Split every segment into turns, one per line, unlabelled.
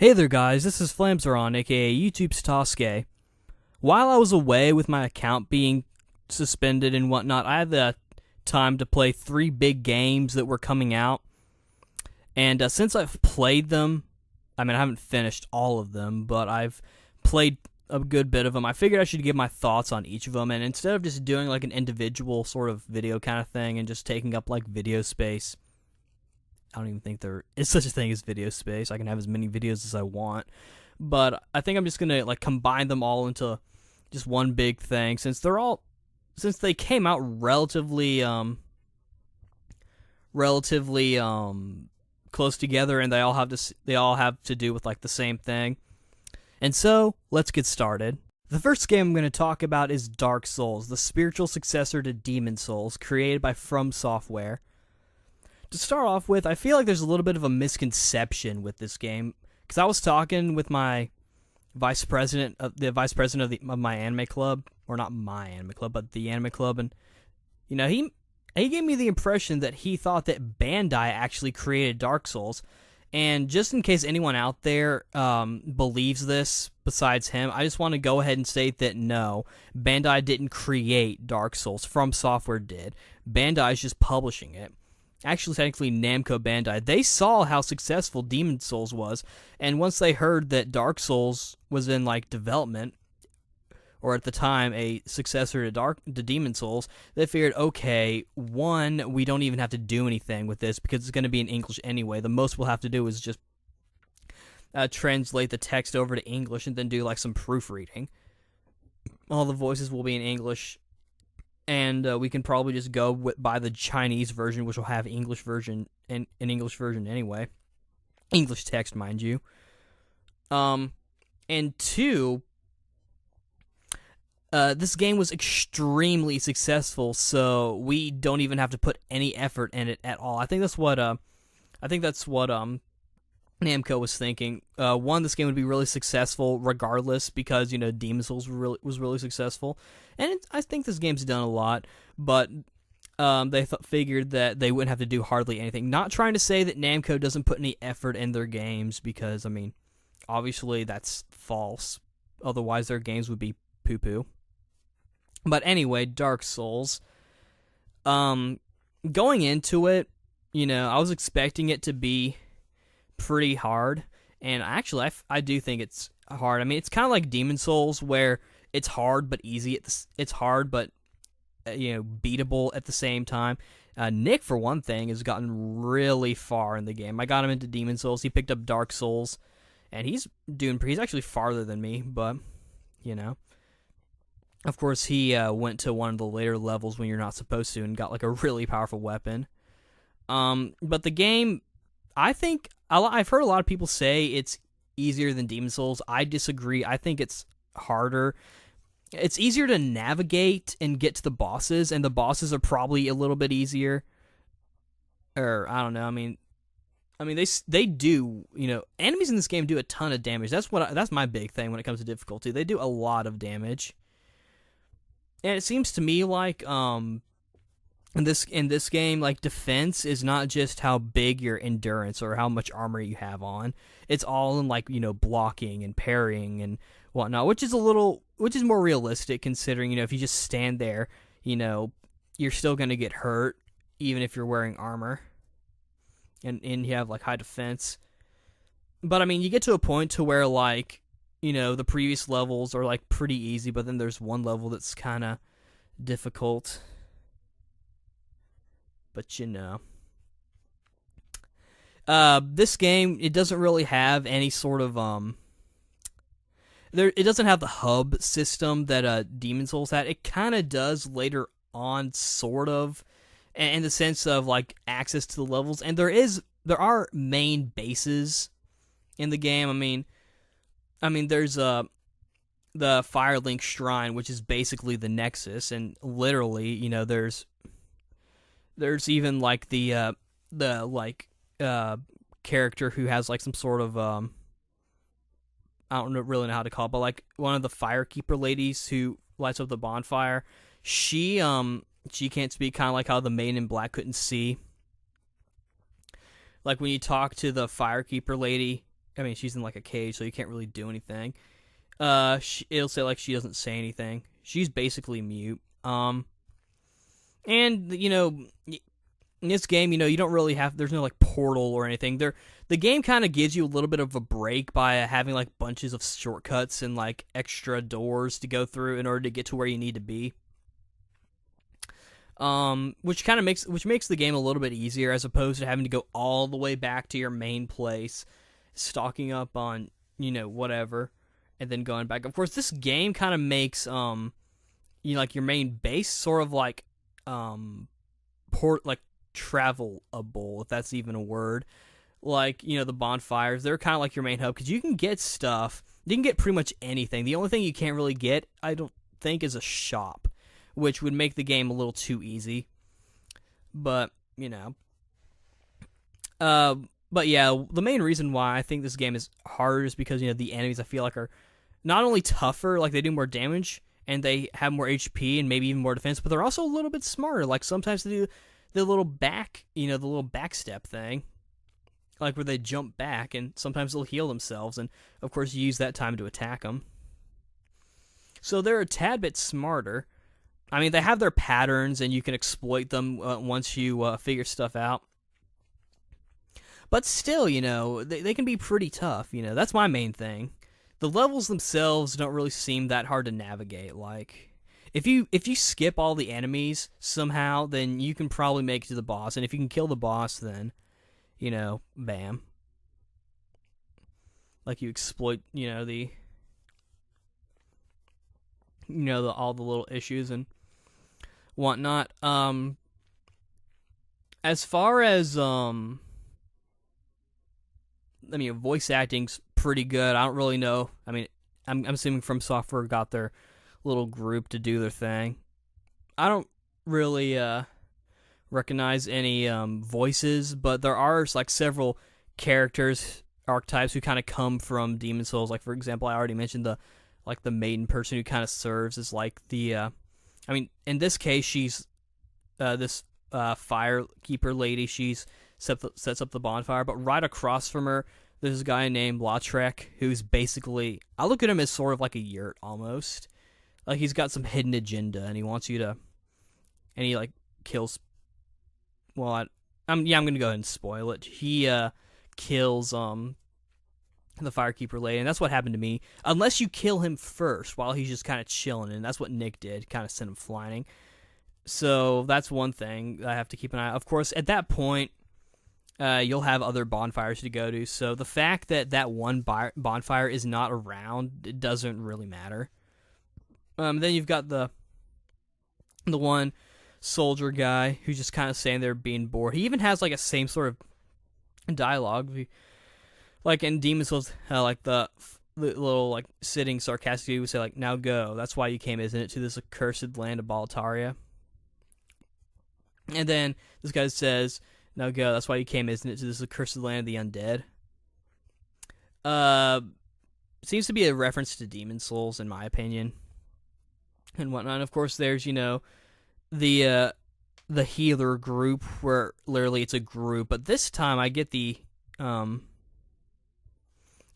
Hey there guys, this is Flamzeron, aka YouTube's Toske. While I was away with my account being suspended and whatnot, I had the time to play 3 big games that were coming out. And since I've played them, I haven't finished all of them, but I've played a good bit of them. I figured I should give my thoughts on each of them, and instead of just doing like an individual sort of video kind of thing and just taking up like video space, I don't even think there is such a thing as video space. I can have as many videos as I want. But I think I'm just going to like combine them all into just one big thing since they came out relatively close together, and they all have to do with like the same thing. And so, let's get started. The first game I'm going to talk about is Dark Souls, the spiritual successor to Demon Souls, created by From Software. To start off with, I feel like there's a little bit of a misconception with this game, because I was talking with my vice president of my anime club, or not my anime club, but the anime club, and he gave me the impression that he thought that Bandai actually created Dark Souls. And just in case anyone out there believes this besides him, I just want to go ahead and state that no, Bandai didn't create Dark Souls. From Software did. Bandai is just publishing it. Actually, technically, Namco Bandai. They saw how successful Demon Souls was, and once they heard that Dark Souls was in like development, or at the time a successor to Demon Souls, they figured, okay, one, we don't even have to do anything with this because it's going to be in English anyway. The most we'll have to do is just translate the text over to English and then do like some proofreading. All the voices will be in English. And we can probably just go by the Chinese version, which will have English version and an English version anyway. English text, mind you. And two, this game was extremely successful, so we don't even have to put any effort in it at all. I think that's what Namco was thinking. One, this game would be really successful regardless because, Demon Souls was really successful. And I think this game's done a lot, but they figured that they wouldn't have to do hardly anything. Not trying to say that Namco doesn't put any effort in their games because, obviously that's false. Otherwise their games would be poo-poo. But anyway, Dark Souls. Going into it, I was expecting it to be pretty hard, and actually I do think it's hard. It's kind of like Demon Souls where it's hard but easy. It's hard but beatable at the same time. Nick, for one thing, has gotten really far in the game. I got him into Demon Souls. He picked up Dark Souls, and he's actually farther than me, but of course he went to one of the later levels when you're not supposed to and got like a really powerful weapon. But the game, I think I've heard a lot of people say it's easier than Demon Souls. I disagree. I think it's harder. It's easier to navigate and get to the bosses, and the bosses are probably a little bit easier. Or I don't know. They do. Enemies in this game do a ton of damage. That's my big thing when it comes to difficulty. They do a lot of damage, and it seems to me like in this game, like, defense is not just how big your endurance or how much armor you have on. It's all in like blocking and parrying and whatnot, which is more realistic considering if you just stand there, you're still gonna get hurt even if you're wearing armor, and you have like high defense. But you get to a point to where like the previous levels are like pretty easy, but then there's one level that's kind of difficult. But this game, it doesn't really have any sort of it doesn't have the hub system that Demon Souls had. It kind of does later on, sort of, in the sense of like access to the levels. And there are main bases in the game. There's the Firelink Shrine, which is basically the Nexus, and literally, there's even like the character who has like some sort of I don't really know how to call it, but like one of the Firekeeper ladies who lights up the bonfire. She can't speak, kind of like how the Maiden in Black couldn't see. Like when you talk to the Firekeeper lady, I mean, she's in like a cage, so you can't really do anything. It'll say like she doesn't say anything. She's basically mute. And in this game, you don't really have. There's no like portal or anything. The game kind of gives you a little bit of a break by having like bunches of shortcuts and like extra doors to go through in order to get to where you need to be. Which makes the game a little bit easier as opposed to having to go all the way back to your main place, stocking up on whatever, and then going back. Of course, this game kind of makes like your main base sort of like travelable, if that's even a word. Like the bonfires, they're kind of like your main hub because you can get stuff. You can get pretty much anything. The only thing you can't really get, I don't think, is a shop, which would make the game a little too easy. But, but yeah, the main reason why I think this game is harder is because, the enemies I feel like are not only tougher, like they do more damage, and they have more HP and maybe even more defense, but they're also a little bit smarter. Like sometimes they do the little backstep thing, like where they jump back, and sometimes they'll heal themselves, and of course you use that time to attack them. So they're a tad bit smarter. I mean, they have their patterns, and you can exploit them once you figure stuff out. But still, they can be pretty tough. That's my main thing. The levels themselves don't really seem that hard to navigate. Like, if you skip all the enemies somehow, then you can probably make it to the boss. And if you can kill the boss, then, bam. Like, you exploit, all the little issues and whatnot. As far as voice acting's pretty good. I don't really know. I mean, I'm assuming From Software got their little group to do their thing. I don't really recognize any voices, but there are like several characters archetypes who kind of come from Demon Souls. Like, for example, I already mentioned the maiden person who kind of serves as like the in this case she's this firekeeper lady. She's sets up the bonfire, but right across from her there's a guy named Lautrec who's basically, I look at him as sort of like a yurt almost. Like he's got some hidden agenda and he wants you to, and he like kills, well I'm gonna go ahead and spoil it. He kills the firekeeper lady, and that's what happened to me. Unless you kill him first while he's just kind of chilling, and that's what Nick did, kind of sent him flying. So that's one thing I have to keep an eye on. Of course, at that point, you'll have other bonfires to go to, so the fact that one bonfire is not around, it doesn't really matter. Then you've got the one soldier guy who's just kind of saying they're being bored. He even has like a same sort of dialogue, like in Demon Souls, like the little like sitting sarcastically would say like, "Now go. That's why you came, isn't it, to this accursed land of Baltaria?" And then this guy says, "Now go. That's why you came, isn't it, to this accursed land of the undead?" Seems to be a reference to Demon Souls, in my opinion, and whatnot. And of course, there's the healer group, where literally it's a group, but this time I get the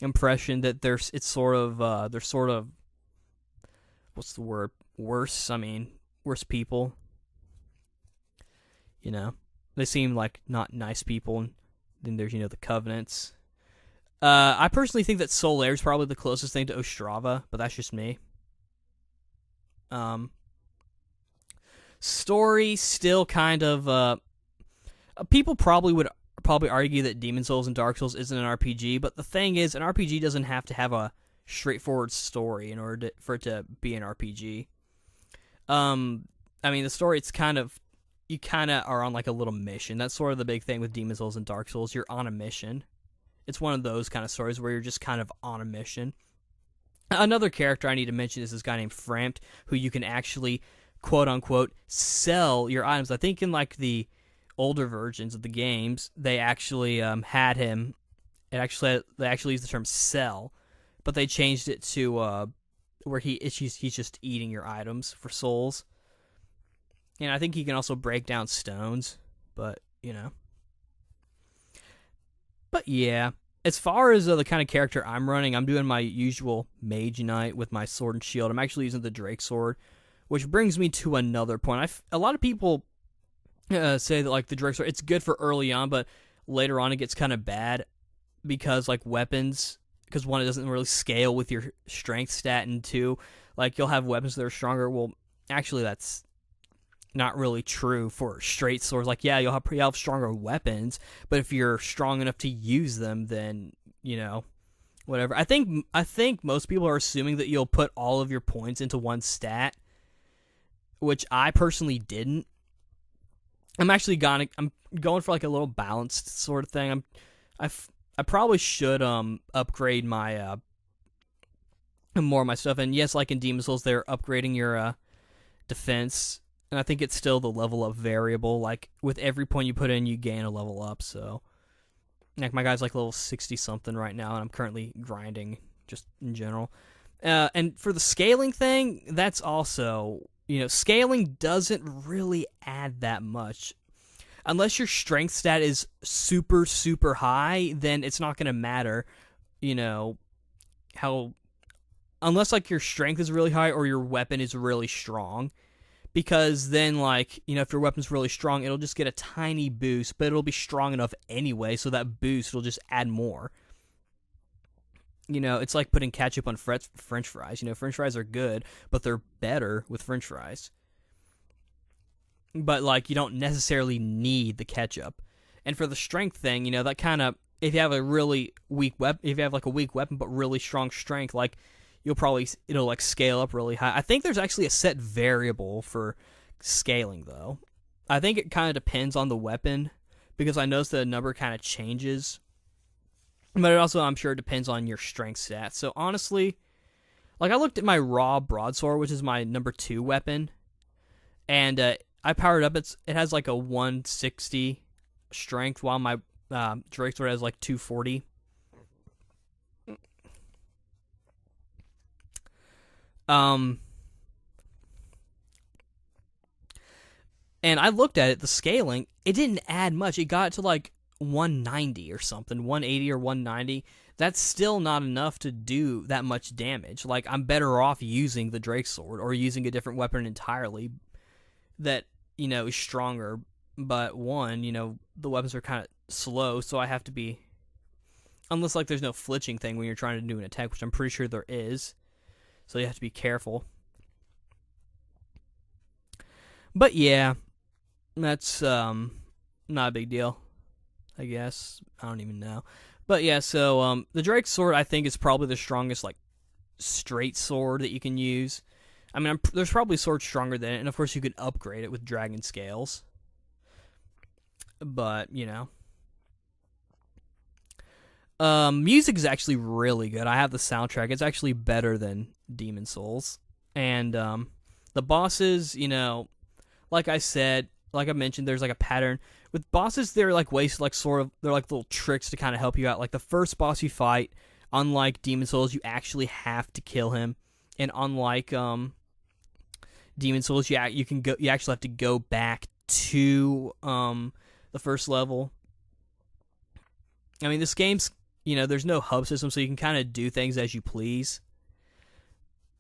impression that they're sort of what's the word? Worse. I mean, worse people. They seem like not nice people. And then there's the Covenants. I personally think that Solaire is probably the closest thing to Ostrava, but that's just me. Story still kind of people would argue that Demon Souls and Dark Souls isn't an RPG, but the thing is, an RPG doesn't have to have a straightforward story in order for it to be an RPG. The story, it's you kind of are on like a little mission. That's sort of the big thing with Demon Souls and Dark Souls. You're on a mission. It's one of those kind of stories where you're just kind of on a mission. Another character I need to mention is this guy named Frampt, who you can actually, quote unquote, sell your items. I think in like the older versions of the games, they actually had him. They actually used the term sell, but they changed it to where he's just eating your items for souls. And I think he can also break down stones, but But yeah. as far as the kind of character I'm running, I'm doing my usual mage knight with my sword and shield. I'm actually using the Drake sword, which brings me to another point. A lot of people say that like the Drake sword, it's good for early on, but later on it gets kind of bad because like weapons, because one, it doesn't really scale with your strength stat, and two, like you'll have weapons that are stronger. Well, actually, that's not really true for straight swords. Like, yeah, you'll have stronger weapons, but if you're strong enough to use them, then whatever. I think most people are assuming that you'll put all of your points into one stat, which I personally didn't. I'm going for like a little balanced sort of thing. I probably should upgrade my more of my stuff. And yes, like in Demon's Souls, they're upgrading your defense. And I think it's still the level up variable. Like, with every point you put in, you gain a level up. So, like, my guy's like level 60-something right now, and I'm currently grinding just in general. And for the scaling thing, that's also, scaling doesn't really add that much. Unless your strength stat is super, super high, then it's not going to matter, unless, like, your strength is really high or your weapon is really strong. Because then, like, if your weapon's really strong, it'll just get a tiny boost, but it'll be strong enough anyway, so that boost will just add more. It's like putting ketchup on French fries. French fries are good, but they're better with French fries. But, like, you don't necessarily need the ketchup. And for the strength thing, that kind of, if you have a really weak weapon, if you have, like, a weak weapon but really strong strength, like, it'll like scale up really high. I think there's actually a set variable for scaling though. I think it kind of depends on the weapon, because I noticed the number kind of changes. But it also, I'm sure, depends on your strength stats. So honestly, like, I looked at my raw broadsword, which is my number 2 weapon, and I powered up. It has like a 160 strength, while my Drake sword has like 240. And I looked at it, the scaling, it didn't add much. It got it to like 190 or something, 180 or 190. That's still not enough to do that much damage. Like, I'm better off using the Drake sword or using a different weapon entirely that, is stronger. But one, the weapons are kind of slow, so I have to be, unless like there's no flinching thing when you're trying to do an attack, which I'm pretty sure there is. So you have to be careful. But yeah, that's not a big deal, I guess. I don't even know. But yeah, so the Drake sword, I think, is probably the strongest, like, straight sword that you can use. I mean, there's probably swords stronger than it, and of course you could upgrade it with dragon scales. But, music is actually really good. I have the soundtrack. It's actually better than Demon's Souls. And the bosses, like I said, like I mentioned, there's like a pattern. With bosses, they're like ways to, like, sort of, they're like little tricks to kind of help you out. Like the first boss you fight, unlike Demon's Souls, you actually have to kill him. And unlike Demon's Souls, you actually have to go back to the first level. I mean, this game's, there's no hub system, so you can kind of do things as you please.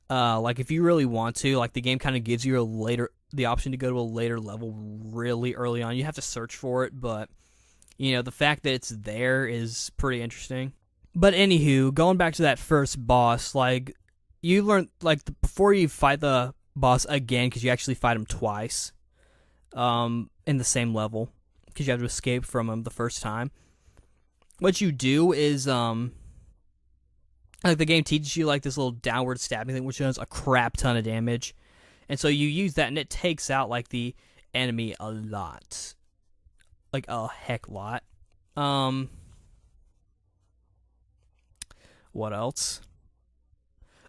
Like, if you really want to, like, the game kind of gives you the option to go to a later level really early on. You have to search for it, but, the fact that it's there is pretty interesting. But anywho, going back to that first boss, like, you learn, like, before you fight the boss again, because you actually fight him twice, in the same level, because you have to escape from him the first time. What you do is, like, the game teaches you, like, this little downward stabbing thing, which does a crap ton of damage. And so you use that, and it takes out, like, the enemy a lot. Like, a heck lot. What else?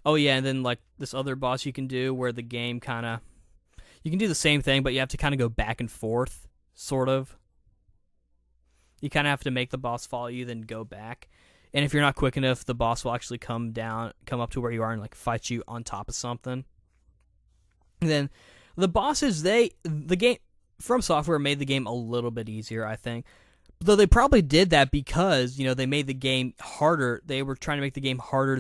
Oh, yeah, and then, like, this other boss you can do where the game kind of... You can do the same thing, but you have to kind of go back and forth, sort of. You kind of have to make the boss follow you, then go back. And if you're not quick enough, the boss will actually come up to where you are and, like, fight you on top of something. And then the bosses, the game, From Software made the game a little bit easier, I think. Though they probably did that because, they made the game harder. They were trying to make the game harder